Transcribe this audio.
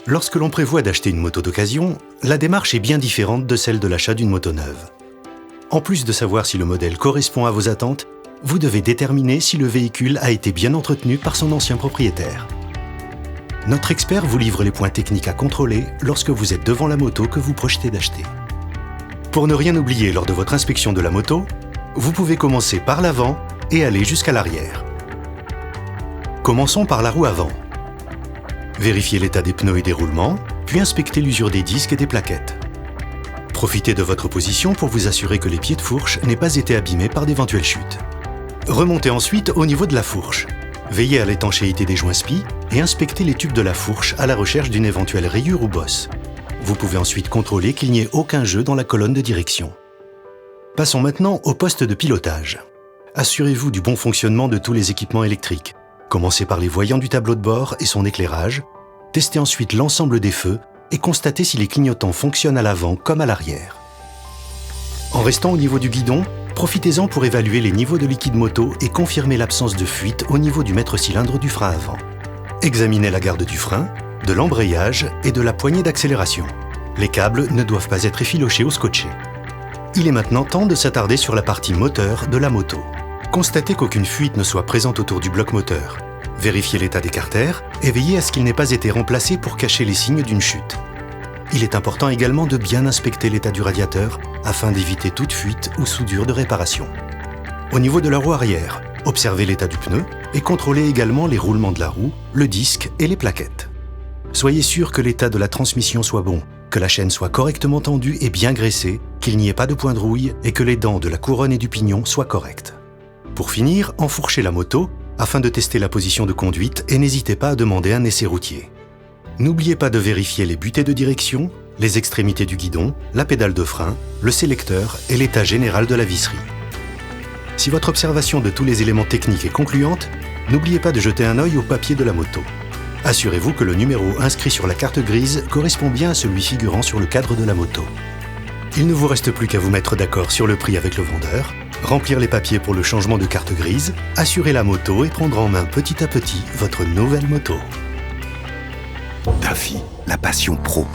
Lorsque l'on prévoit d'acheter une moto d'occasion, la démarche est bien différente de celle de l'achat d'une moto neuve. En plus de savoir si le modèle correspond à vos attentes, vous devez déterminer si le véhicule a été bien entretenu par son ancien propriétaire. Notre expert vous livre les points techniques à contrôler lorsque vous êtes devant la moto que vous projetez d'acheter. Pour ne rien oublier lors de votre inspection de la moto, vous pouvez commencer par l'avant et aller jusqu'à l'arrière. Commençons par la roue avant. Vérifiez l'état des pneus et des roulements, puis inspectez l'usure des disques et des plaquettes. Profitez de votre position pour vous assurer que les pieds de fourche n'aient pas été abîmés par d'éventuelles chutes. Remontez ensuite au niveau de la fourche. Veillez à l'étanchéité des joints spi et inspectez les tubes de la fourche à la recherche d'une éventuelle rayure ou bosse. Vous pouvez ensuite contrôler qu'il n'y ait aucun jeu dans la colonne de direction. Passons maintenant au poste de pilotage. Assurez-vous du bon fonctionnement de tous les équipements électriques. Commencez par les voyants du tableau de bord et son éclairage. Testez ensuite l'ensemble des feux et constatez si les clignotants fonctionnent à l'avant comme à l'arrière. En restant au niveau du guidon, profitez-en pour évaluer les niveaux de liquide moto et confirmer l'absence de fuite au niveau du maître-cylindre du frein avant. Examinez la garde du frein, de l'embrayage et de la poignée d'accélération. Les câbles ne doivent pas être effilochés ou scotchés. Il est maintenant temps de s'attarder sur la partie moteur de la moto. Constatez qu'aucune fuite ne soit présente autour du bloc moteur. Vérifiez l'état des carters et veillez à ce qu'il n'ait pas été remplacé pour cacher les signes d'une chute. Il est important également de bien inspecter l'état du radiateur afin d'éviter toute fuite ou soudure de réparation. Au niveau de la roue arrière, observez l'état du pneu et contrôlez également les roulements de la roue, le disque et les plaquettes. Soyez sûr que l'état de la transmission soit bon, que la chaîne soit correctement tendue et bien graissée, qu'il n'y ait pas de point de rouille et que les dents de la couronne et du pignon soient correctes. Pour finir, enfourchez la moto afin de tester la position de conduite et n'hésitez pas à demander un essai routier. N'oubliez pas de vérifier les butées de direction, les extrémités du guidon, la pédale de frein, le sélecteur et l'état général de la visserie. Si votre observation de tous les éléments techniques est concluante, n'oubliez pas de jeter un œil au papier de la moto. Assurez-vous que le numéro inscrit sur la carte grise correspond bien à celui figurant sur le cadre de la moto. Il ne vous reste plus qu'à vous mettre d'accord sur le prix avec le vendeur, remplir les papiers pour le changement de carte grise, assurer la moto et prendre en main petit à petit votre nouvelle moto. Duffy, la passion pro.